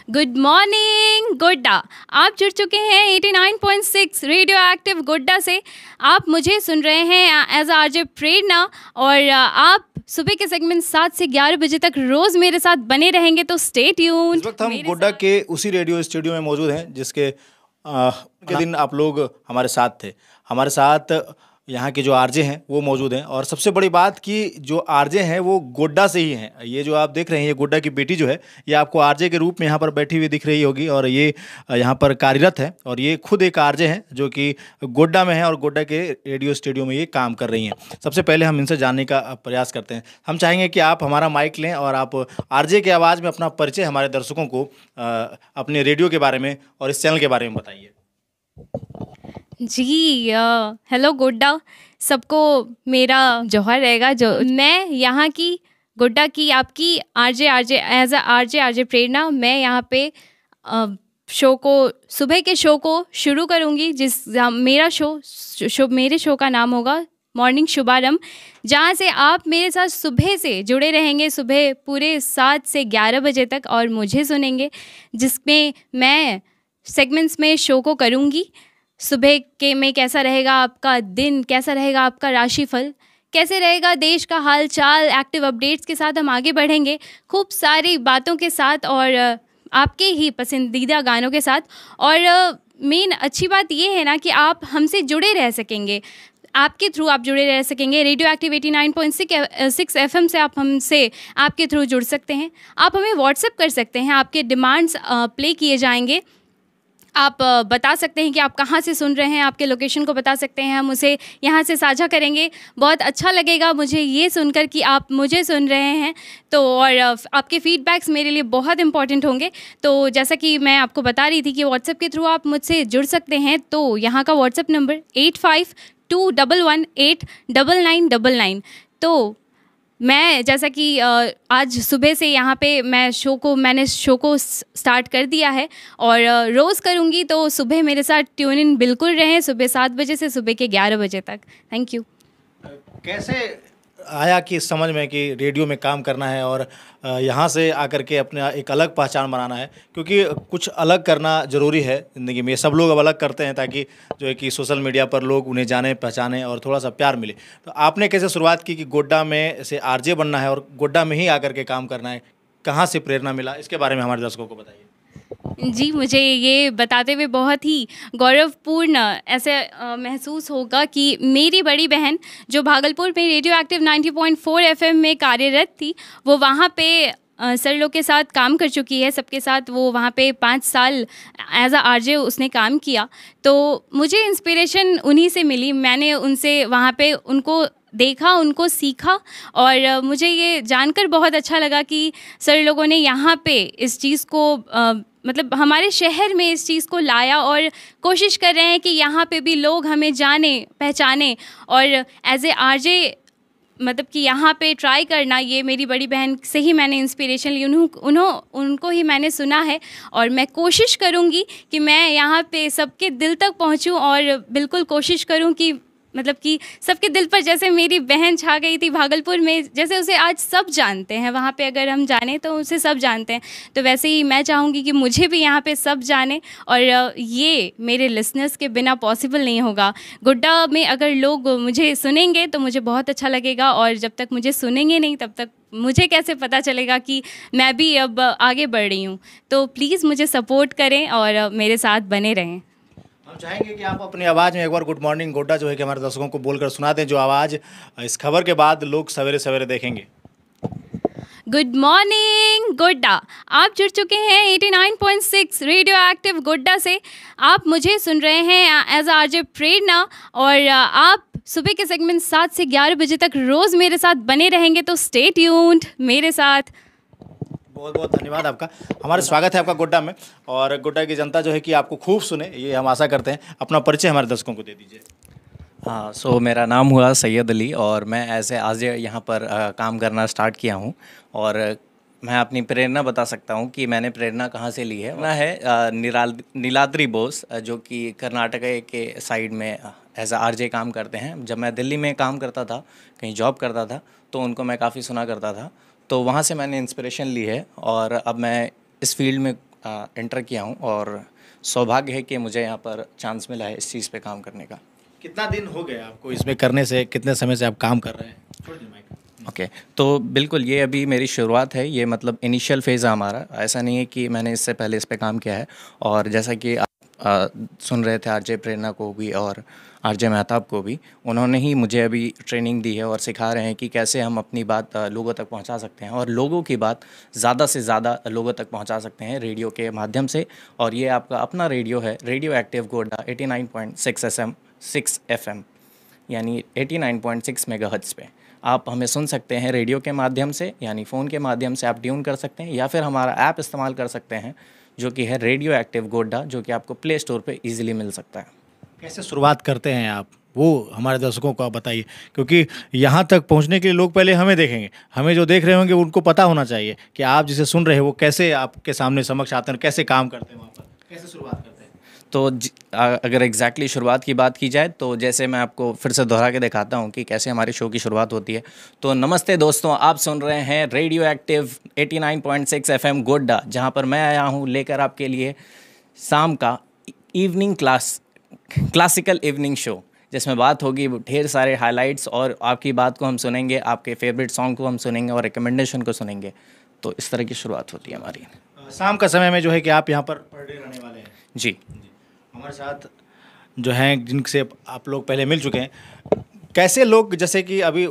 Good morning Godda. आप जुड़ चुके हैं 89.6 रेडियो एक्टिव गोड्डा से। आप मुझे सुन रहे हैं एज आरजे प्रेरणा, और आप सुबह के सेगमेंट 7 से 11 बजे तक रोज़ मेरे साथ बने रहेंगे, तो स्टे ट्यून्ड। इस वक्त हम गोड्डा के उसी रेडियो स्टूडियो में मौजूद हैं जिसके के दिन आप लोग हमारे साथ थे। हमारे साथ यहाँ के जो आरजे हैं वो मौजूद हैं, और सबसे बड़ी बात कि जो आरजे हैं वो गोड्डा से ही हैं। ये जो आप देख रहे हैं, ये गोड्डा की बेटी जो है, ये आपको आरजे के रूप में यहाँ पर बैठी हुई दिख रही होगी, और ये यहाँ पर कार्यरत है, और ये खुद एक आरजे हैं जो कि गोड्डा में है और गोड्डा के रेडियो स्टूडियो में ये काम कर रही हैं। सबसे पहले हम इनसे जानने का प्रयास करते हैं। हम चाहेंगे कि आप हमारा माइक लें और आप आरजे की आवाज़ में अपना परिचय हमारे दर्शकों को अपने रेडियो के बारे में और इस चैनल के बारे में बताइए। जी, हेलो गोड्डा, सबको मेरा जौहर रहेगा। जो मैं यहाँ की गोड्डा की आपकी आरजे एज अ आरजे प्रेरणा, मैं यहाँ पे शो को, सुबह के शो को शुरू करूँगी। मेरा मेरे शो का नाम होगा मॉर्निंग शुभारंभ, जहाँ से आप मेरे साथ सुबह से जुड़े रहेंगे, सुबह पूरे 7 से 11 बजे तक, और मुझे सुनेंगे, जिसमें मैं सेगमेंट्स में शो को करूँगी। सुबह के में कैसा रहेगा आपका दिन, कैसा रहेगा आपका राशिफल, कैसे रहेगा देश का हाल चाल, एक्टिव अपडेट्स के साथ हम आगे बढ़ेंगे, खूब सारी बातों के साथ, और आपके ही पसंदीदा गानों के साथ। और मेन अच्छी बात ये है ना कि आप हमसे जुड़े रह सकेंगे, आपके थ्रू आप जुड़े रह सकेंगे। रेडियो एक्टिव 89.6 FM से आप हमसे आपके थ्रू जुड़ सकते हैं। आप हमें व्हाट्सएप कर सकते हैं, आपके डिमांड्स प्ले किए जाएंगे। आप बता सकते हैं कि आप कहाँ से सुन रहे हैं, आपके लोकेशन को बता सकते हैं, हम उसे यहाँ से साझा करेंगे। बहुत अच्छा लगेगा मुझे ये सुनकर कि आप मुझे सुन रहे हैं, तो और आपके फीडबैक्स मेरे लिए बहुत इंपॉर्टेंट होंगे। तो जैसा कि मैं आपको बता रही थी कि व्हाट्सएप के थ्रू आप मुझसे जुड़ सकते हैं। तो यहाँ का व्हाट्सएप नंबर 8521189999। तो मैं जैसा कि आज सुबह से यहाँ पे मैंने शो को स्टार्ट कर दिया है, और रोज़ करूँगी, तो सुबह मेरे साथ ट्यून इन बिल्कुल रहें, सुबह 7 बजे से सुबह के 11 बजे तक। Thank you. कैसे आया कि इस समझ में कि रेडियो में काम करना है और यहाँ से आकर के अपना एक अलग पहचान बनाना है, क्योंकि कुछ अलग करना ज़रूरी है ज़िंदगी में। सब लोग अब अलग करते हैं ताकि जो है कि सोशल मीडिया पर लोग उन्हें जाने पहचाने और थोड़ा सा प्यार मिले। तो आपने कैसे शुरुआत की कि गोड्डा में से आरजे बनना है और गोड्डा में ही आकर के काम करना है? कहाँ से प्रेरणा मिला, इसके बारे में हमारे दर्शकों को बताइए। जी, मुझे ये बताते हुए बहुत ही गौरवपूर्ण ऐसे महसूस होगा कि मेरी बड़ी बहन जो भागलपुर में रेडियो एक्टिव 90.4 FM में कार्यरत थी, वो वहाँ पे सर लोग के साथ काम कर चुकी है, सबके साथ वो वहाँ पे 5 साल एज अ आरजे उसने काम किया। तो मुझे इंस्पिरेशन उन्हीं से मिली। मैंने उनसे वहाँ पे उनको देखा, उनको सीखा, और मुझे ये जानकर बहुत अच्छा लगा कि सर लोगों ने यहाँ पे इस चीज़ को मतलब हमारे शहर में इस चीज़ को लाया, और कोशिश कर रहे हैं कि यहाँ पे भी लोग हमें जाने पहचाने, और एज ए आरजे मतलब कि यहाँ पे ट्राई करना, ये मेरी बड़ी बहन से ही मैंने इंस्पिरेशन ली। उनको ही मैंने सुना है, और मैं कोशिश करूँगी कि मैं यहाँ पे सबके दिल तक पहुँचूँ, और बिल्कुल कोशिश करूँ कि मतलब कि सबके दिल पर जैसे मेरी बहन छा गई थी भागलपुर में, जैसे उसे आज सब जानते हैं, वहाँ पे अगर हम जाने तो उसे सब जानते हैं, तो वैसे ही मैं चाहूँगी कि मुझे भी यहाँ पे सब जाने। और ये मेरे लिसनर्स के बिना पॉसिबल नहीं होगा। गोड्डा में अगर लोग मुझे सुनेंगे तो मुझे बहुत अच्छा लगेगा, और जब तक मुझे सुनेंगे नहीं तब तक मुझे कैसे पता चलेगा कि मैं भी अब आगे बढ़ रही हूँ। तो प्लीज़ मुझे सपोर्ट करें और मेरे साथ बने रहें। हम चाहेंगे कि आप अपनी आवाज़ में एक बार गुड मॉर्निंग गोड्डा जो है कि हमारे दर्शकों को बोलकर सुना दें, जो आवाज़ इस खबर के बाद लोग सवेरे सवेरे देखेंगे। Good morning Godda. आप जुड़ चुके हैं 89.6 रेडियो एक्टिव गोड्डा से। आप मुझे सुन रहे हैं एज आरजे प्रेरणा, और आप सुबह के सेगमेंट 7 से 11 बजे तक रोज़ मेरे साथ बने रहेंगे, तो स्टे ट्यून्ड मेरे साथ। बहुत बहुत धन्यवाद आपका। हमारा स्वागत है आपका गोड्डा में, और गोड्डा की जनता जो है कि आपको खूब सुने, ये हम आशा करते हैं। अपना परिचय हमारे दर्शकों को दे दीजिए। हाँ, सो मेरा नाम हुआ सैयद अली, और मैं ऐसे आज यहाँ पर काम करना स्टार्ट किया हूँ। और मैं अपनी प्रेरणा बता सकता हूँ कि मैंने प्रेरणा कहाँ से ली है। मैं है नीलाद्री बोस, जो कि कर्नाटक के साइड में एज आ आरजे काम करते हैं। जब मैं दिल्ली में काम करता था, कहीं जॉब करता था, तो उनको मैं काफ़ी सुना करता था, तो वहाँ से मैंने इंस्पिरेशन ली है, और अब मैं इस फील्ड में इंटर किया हूँ और सौभाग्य है कि मुझे यहाँ पर चांस मिला है इस चीज़ पे काम करने का। कितना दिन हो गया आपको इसमें करने से, कितने समय से आप काम कर रहे हैं? थोड़ी देर माइक। ओके, तो बिल्कुल ये अभी मेरी शुरुआत है, ये मतलब इनिशियल फेज़ है हमारा। ऐसा नहीं है कि मैंने इससे पहले इस पे काम किया है। और जैसा कि आप सुन रहे थे आरजे प्रेरणा को भी और आरजे मेहताब को भी, उन्होंने ही मुझे अभी ट्रेनिंग दी है और सिखा रहे हैं कि कैसे हम अपनी बात लोगों तक पहुंचा सकते हैं और लोगों की बात ज़्यादा से ज़्यादा लोगों तक पहुंचा सकते हैं रेडियो के माध्यम से। और ये आपका अपना रेडियो है, रेडियो एक्टिव गोड्डा 89.6 FM, यानी 89.6 मेगाहर्ट्ज़ पे आप हमें सुन सकते हैं रेडियो के माध्यम से, यानी फ़ोन के माध्यम से आप ट्यून कर सकते हैं, या फिर हमारा ऐप इस्तेमाल कर सकते हैं जो कि है रेडियो एक्टिव गोड्डा, जो कि आपको प्ले स्टोर पे इजीली मिल सकता है। कैसे शुरुआत करते हैं आप, वो हमारे दर्शकों को आप बताइए, क्योंकि यहाँ तक पहुँचने के लिए लोग पहले हमें देखेंगे, हमें जो देख रहे होंगे उनको पता होना चाहिए कि आप जिसे सुन रहे हैं वो कैसे आपके सामने समक्ष आते हैं, कैसे काम करते हैं, वहाँ पर कैसे शुरुआत करते हैं। तो अगर एग्जैक्टली शुरुआत की बात की जाए तो जैसे मैं आपको फिर से दोहरा के दिखाता हूँ कि कैसे हमारे शो की शुरुआत होती है। तो नमस्ते दोस्तों, आप सुन रहे हैं रेडियो एक्टिव 89.6 FM गोड्डा, जहाँ पर मैं आया हूँ लेकर आपके लिए शाम का इवनिंग क्लासिकल इवनिंग शो, जिसमें बात होगी ढेर सारे हाइलाइट्स और आपकी बात को हम सुनेंगे, आपके फेवरेट सॉन्ग को हम सुनेंगे और रिकमेंडेशन को सुनेंगे। तो इस तरह की शुरुआत होती है हमारी। शाम का समय में जो है कि आप यहाँ पर पर डे रहने वाले हैं। जी, हमारे साथ जो हैं जिनसे आप लोग पहले मिल चुके हैं, कैसे लोग, जैसे कि अभी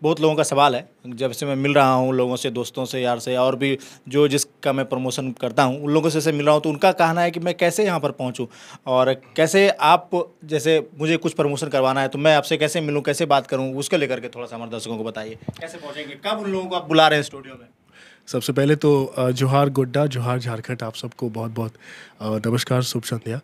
बहुत लोगों का सवाल है, जब से मैं मिल रहा हूँ लोगों से, दोस्तों से, यार से, और भी जो जिसका मैं प्रमोशन करता हूँ उन लोगों से मिल रहा हूँ, तो उनका कहना है कि मैं कैसे यहाँ पर पहुँचूँ और कैसे आप, जैसे मुझे कुछ प्रमोशन करवाना है तो मैं आपसे कैसे मिलूँ, कैसे बात करूँ, उसको लेकर के थोड़ा सा हमारे दर्शकों को बताइए, कैसे पहुँचेंगे, कब उन लोगों को आप बुला रहे हैं स्टूडियो में। सबसे पहले तो जोहार गोड्डा, जोहार झारखंड, आप सबको बहुत बहुत नमस्कार, शुभ संध्या।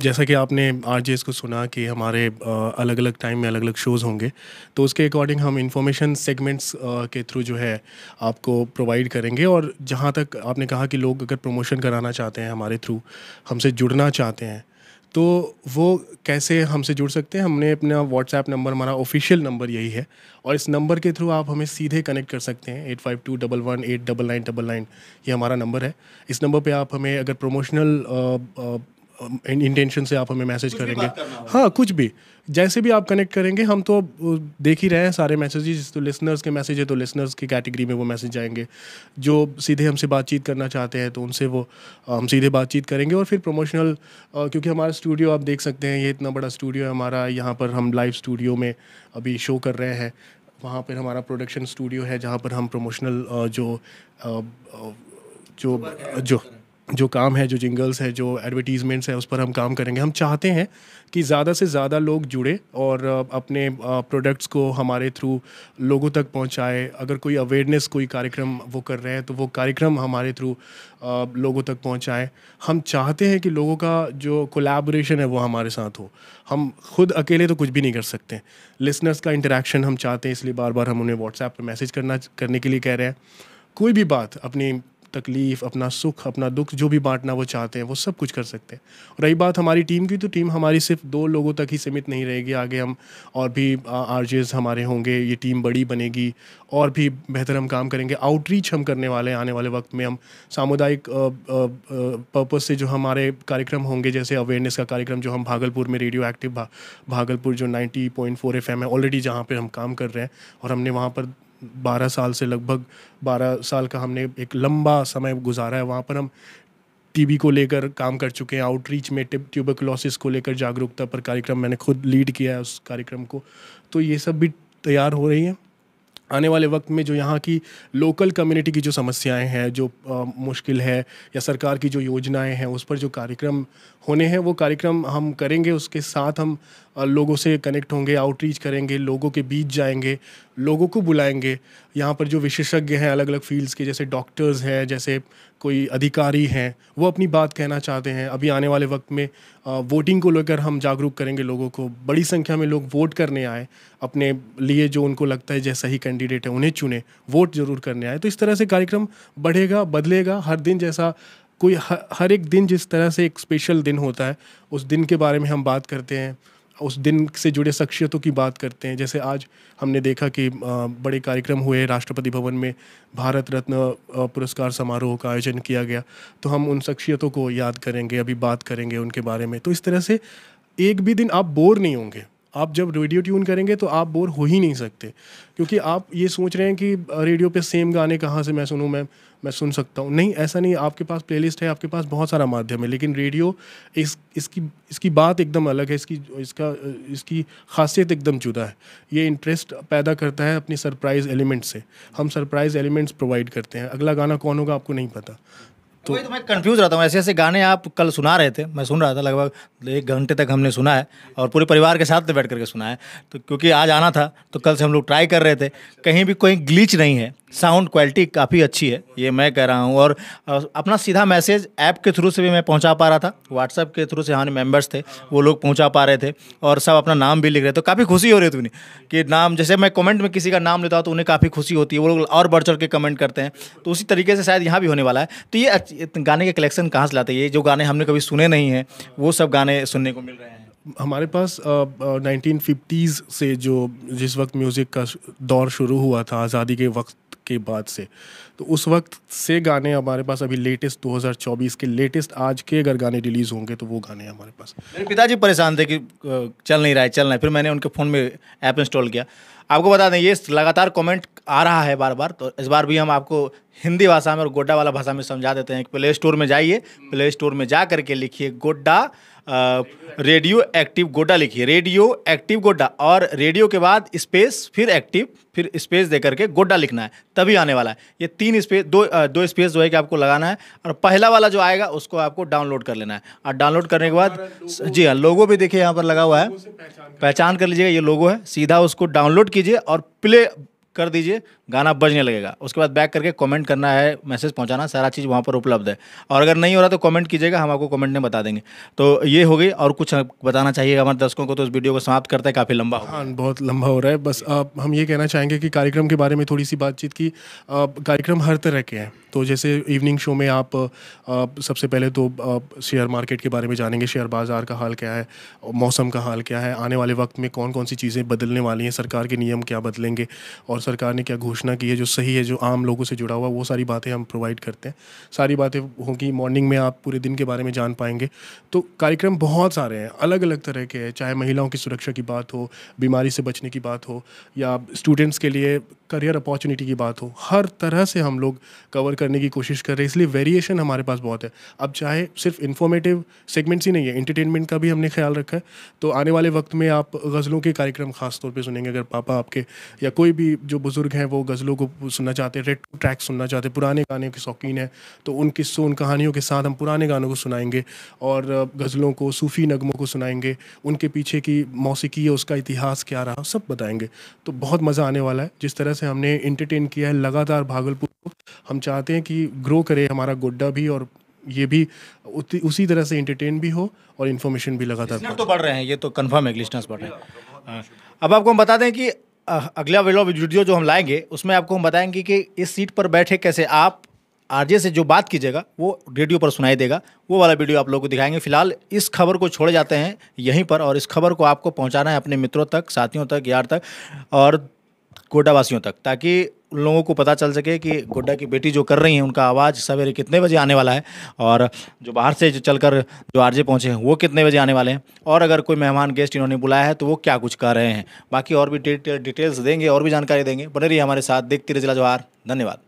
जैसा कि आपने आरजेस को सुना कि हमारे अलग अलग टाइम में अलग अलग शोज़ होंगे, तो उसके अकॉर्डिंग हम इंफॉर्मेशन सेगमेंट्स के थ्रू जो है आपको प्रोवाइड करेंगे। और जहाँ तक आपने कहा कि लोग अगर प्रमोशन कराना चाहते हैं हमारे थ्रू, हमसे जुड़ना चाहते हैं, तो वो कैसे हमसे जुड़ सकते हैं। हमने अपना व्हाट्सएप नंबर, हमारा ऑफिशियल नंबर यही है, और इस नंबर के थ्रू आप हमें सीधे कनेक्ट कर सकते हैं। 8521189999 ये हमारा नंबर है। इस नंबर पे आप हमें अगर प्रमोशनल इंटेंशन से आप हमें मैसेज करेंगे, हाँ कुछ भी, जैसे भी आप कनेक्ट करेंगे, हम तो देख ही रहे हैं सारे मैसेजेस। तो लिसनर्स के मैसेज है तो लिसनर्स की कैटेगरी में वो मैसेज जाएंगे, जो सीधे हमसे बातचीत करना चाहते हैं तो उनसे वो हम सीधे बातचीत करेंगे। और फिर प्रमोशनल, क्योंकि हमारा स्टूडियो आप देख सकते हैं, ये इतना बड़ा स्टूडियो है हमारा, यहाँ पर हम लाइव स्टूडियो में अभी शो कर रहे हैं। वहाँ पर हमारा प्रोडक्शन स्टूडियो है जहाँ पर हम प्रमोशनल जो काम है, जो जिंगल्स है, जो एडवर्टीजमेंट्स है, उस पर हम काम करेंगे। हम चाहते हैं कि ज़्यादा से ज़्यादा लोग जुड़े और अपने प्रोडक्ट्स को हमारे थ्रू लोगों तक पहुंचाए। अगर कोई अवेयरनेस, कोई कार्यक्रम वो कर रहे हैं तो वो कार्यक्रम हमारे थ्रू लोगों तक पहुंचाए। हम चाहते हैं कि लोगों का जो कोलैबोरेशन है वो हमारे साथ हो। हम खुद अकेले तो कुछ भी नहीं कर सकते। लिसनर्स का इंटरेक्शन हम चाहते हैं, इसलिए बार बार हम उन्हें व्हाट्सएप पर मैसेज करने के लिए कह रहे हैं। कोई भी बात, अपनी तकलीफ़, अपना सुख, अपना दुख, जो भी बांटना वो चाहते हैं वो सब कुछ कर सकते हैं। और रही बात हमारी टीम की, तो टीम हमारी सिर्फ 2 लोगों तक ही सीमित नहीं रहेगी। आगे हम और भी आरजेस हमारे होंगे, ये टीम बड़ी बनेगी और भी बेहतर हम काम करेंगे। आउटरीच हम करने वाले हैं आने वाले वक्त में। हम सामुदायिक पर्पस से जो हमारे कार्यक्रम होंगे, जैसे अवेयरनेस का कार्यक्रम जो हम भागलपुर में रेडियो एक्टिव भागलपुर जो 90.4 FM है ऑलरेडी, जहाँ पर हम काम कर रहे हैं, और हमने वहाँ पर 12 साल से, लगभग 12 साल का हमने एक लंबा समय गुजारा है। वहाँ पर हम टीबी को लेकर काम कर चुके हैं, आउटरीच में ट्यूबरकुलोसिस को लेकर जागरूकता पर कार्यक्रम मैंने खुद लीड किया है उस कार्यक्रम को। तो ये सब भी तैयार हो रही हैं। आने वाले वक्त में जो यहाँ की लोकल कम्युनिटी की जो समस्याएं हैं, जो मुश्किल है, या सरकार की जो योजनाएं हैं, उस पर जो कार्यक्रम होने हैं वो कार्यक्रम हम करेंगे। उसके साथ हम लोगों से कनेक्ट होंगे, आउटरीच करेंगे, लोगों के बीच जाएंगे, लोगों को बुलाएंगे। यहाँ पर जो विशेषज्ञ हैं अलग अलग फील्ड्स के, जैसे डॉक्टर्स हैं, जैसे कोई अधिकारी हैं, वो अपनी बात कहना चाहते हैं। अभी आने वाले वक्त में वोटिंग को लेकर हम जागरूक करेंगे लोगों को। बड़ी संख्या में लोग वोट करने आए, अपने लिए जो उनको लगता है जैसा ही कैंडिडेट है उन्हें चुने, वोट ज़रूर करने आए। तो इस तरह से कार्यक्रम बढ़ेगा, बदलेगा। हर दिन जैसा कोई हर एक दिन जिस तरह से एक स्पेशल दिन होता है, उस दिन के बारे में हम बात करते हैं। उस दिन से जुड़े शख्सियतों की बात करते हैं। जैसे आज हमने देखा कि बड़े कार्यक्रम हुए राष्ट्रपति भवन में, भारत रत्न पुरस्कार समारोह का आयोजन किया गया, तो हम उन शख्सियतों को याद करेंगे, अभी बात करेंगे उनके बारे में। तो इस तरह से एक भी दिन आप बोर नहीं होंगे। आप जब रेडियो ट्यून करेंगे तो आप बोर हो ही नहीं सकते, क्योंकि आप ये सोच रहे हैं कि रेडियो पे सेम गाने कहाँ से मैं सुनूं, मैं सुन सकता हूँ। नहीं, ऐसा नहीं। आपके पास प्लेलिस्ट है, आपके पास बहुत सारा माध्यम है, लेकिन रेडियो इसकी बात एकदम अलग है, इसकी खासियत एकदम जुदा है। ये इंटरेस्ट पैदा करता है अपनी सरप्राइज़ एलिमेंट से। हम सरप्राइज़ एलिमेंट्स प्रोवाइड करते हैं। अगला गाना कौन होगा आपको नहीं पता। तो मैं कंफ्यूज रहता हूँ, ऐसे ऐसे गाने आप कल सुना रहे थे, मैं सुन रहा था, लगभग 1 घंटे तक हमने सुना है और पूरे परिवार के साथ बैठ करके सुना है। तो क्योंकि आज आना था तो कल से हम लोग ट्राई कर रहे थे, कहीं भी कोई ग्लिच नहीं है, साउंड क्वालिटी काफ़ी अच्छी है, ये मैं कह रहा हूँ। और अपना सीधा मैसेज ऐप के थ्रू से भी मैं पहुँचा पा रहा था, व्हाट्सएप के थ्रू से हमारे मेंबर्स थे वो लोग पहुँचा पा रहे थे, और सब अपना नाम भी लिख रहे थे। तो काफ़ी खुशी हो रही थी उन्हें कि नाम, जैसे मैं कमेंट में किसी का नाम लेता हूँ तो उन्हें काफ़ी खुशी होती है, वो लोग और बढ़ चढ़ के कमेंट करते हैं। तो उसी तरीके से शायद यहाँ भी होने वाला है। तो ये गाने के कलेक्शन कहाँ से लाते हैं? ये जो गाने हमने कभी सुने नहीं हैं वो सब गाने सुनने को मिल रहे हैं। हमारे पास 1950s से जिस वक्त म्यूज़िक का दौर शुरू हुआ था, आज़ादी के वक्त के बाद से, तो उस वक्त से गाने हमारे पास अभी लेटेस्ट 2024 के लेटेस्ट आज के अगर गाने रिलीज़ होंगे तो वो गाने हमारे पास। मेरे पिताजी परेशान थे कि चल नहीं रहा है। फिर मैंने उनके फ़ोन में ऐप इंस्टॉल किया। आपको बता दें, ये लगातार कमेंट आ रहा है बार बार, तो इस बार भी हम आपको हिंदी भाषा में और गोड्डा वाला भाषा में समझा देते हैं कि प्ले स्टोर में जाइए, प्ले स्टोर में जा करके लिखिए गोड्डा, रेडियो एक्टिव गोड्डा लिखिए, रेडियो एक्टिव गोड्डा, और रेडियो के बाद स्पेस, फिर एक्टिव, फिर स्पेस दे करके गोड्डा लिखना है, तभी आने वाला है। ये 3 स्पेस, दो स्पेस जो है कि आपको लगाना है, और पहला वाला जो आएगा उसको आपको डाउनलोड कर लेना है। और डाउनलोड करने के बाद, जी हाँ, लोगो भी देखिए यहाँ पर लगा हुआ है, पहचान कर लीजिएगा, ये लोगो है। सीधा उसको डाउनलोड कीजिए और प्ले कर दीजिए, गाना बजने लगेगा। उसके बाद बैक करके कमेंट करना है, मैसेज पहुंचाना, सारा चीज़ वहाँ पर उपलब्ध है। और अगर नहीं हो रहा तो कमेंट कीजिएगा, हम आपको कमेंट में बता देंगे। तो ये हो गई। और कुछ बताना चाहिए हमारे दर्शकों को तो इस वीडियो को समाप्त करते हैं, काफ़ी लंबा हो। हाँ, बहुत लंबा हो रहा है। बस हम ये कहना चाहेंगे कि कार्यक्रम के बारे में थोड़ी सी बातचीत की। कार्यक्रम हर तरह के हैं। तो जैसे इवनिंग शो में आप सबसे पहले तो शेयर मार्केट के बारे में जानेंगे, शेयर बाज़ार का हाल क्या है, मौसम का हाल क्या है, आने वाले वक्त में कौन कौन सी चीज़ें बदलने वाली हैं, सरकार के नियम क्या बदलेंगे और सरकार ने क्या घोषणा की है जो सही है, जो आम लोगों से जुड़ा हुआ, वो सारी बातें हम प्रोवाइड करते हैं। सारी बातें होंगी। मॉर्निंग में आप पूरे दिन के बारे में जान पाएंगे। तो कार्यक्रम बहुत सारे हैं, अलग अलग तरह के हैं, चाहे महिलाओं की सुरक्षा की बात हो, बीमारी से बचने की बात हो, या स्टूडेंट्स के लिए करियर अपॉर्चुनिटी की बात हो, हर तरह से हम लोग कवर करने की कोशिश कर रहे हैं। इसलिए वेरिएशन हमारे पास बहुत है। अब चाहे सिर्फ इन्फॉर्मेटिव सेगमेंट्स ही नहीं है, एंटरटेनमेंट का भी हमने ख्याल रखा है। तो आने वाले वक्त में आप गज़लों के कार्यक्रम खास तौर पे सुनेंगे। अगर पापा आपके या कोई भी जो बुज़ुर्ग हैं वो गज़लों को सुनना चाहते हैं, रेट्रो ट्रैक सुनना चाहते हैं, पुराने गाने के शौकीन हैं, तो उन किस्सों, उन कहानियों के साथ हम पुराने गानों को सुनाएंगे और गज़लों को, सूफ़ी नगमों को सुनाएंगे। उनके पीछे की मौसीकी है, उसका इतिहास क्या रहा, सब बताएंगे। तो बहुत मज़ा आने वाला है। जिस तरह से हमने एंटरटेन किया है लगातार भागलपुर को, हम चाहते हैं कि ग्रो करे हमारा गोड्डा भी, और ये भी उसी तरह से एंटरटेन भी हो और इन्फॉर्मेशन भी लगातार तो बढ़ रहे हैं। ये तो कंफर्म है, लिस्टनर्स बढ़ रहे हैं। अब आपको हम बता दें कि अगला वीडियो जो हम लाएंगे उसमें आपको हम बताएंगे कि इस सीट पर बैठे कैसे आप आरजे से जो बात कीजिएगा वो रेडियो पर सुनाई देगा, वो वाला वीडियो आप लोगों को दिखाएंगे। फिलहाल इस खबर को छोड़े जाते हैं यहीं पर, और इस खबर को आपको पहुंचाना है अपने मित्रों तक, साथियों तक, यार तक और गोड्डा वासियों तक, ताकि उन लोगों को पता चल सके कि गोड्डा की बेटी जो कर रही हैं उनका आवाज़ सवेरे कितने बजे आने वाला है, और जो बाहर से जो चलकर जो आरजे पहुंचे हैं वो कितने बजे आने वाले हैं, और अगर कोई मेहमान गेस्ट इन्होंने बुलाया है तो वो क्या कुछ कर रहे हैं। बाकी और भी डिटेल्स देंगे और भी जानकारी देंगे। बने रहिए हमारे साथ, देखते रहिए जिला जवाहर। धन्यवाद।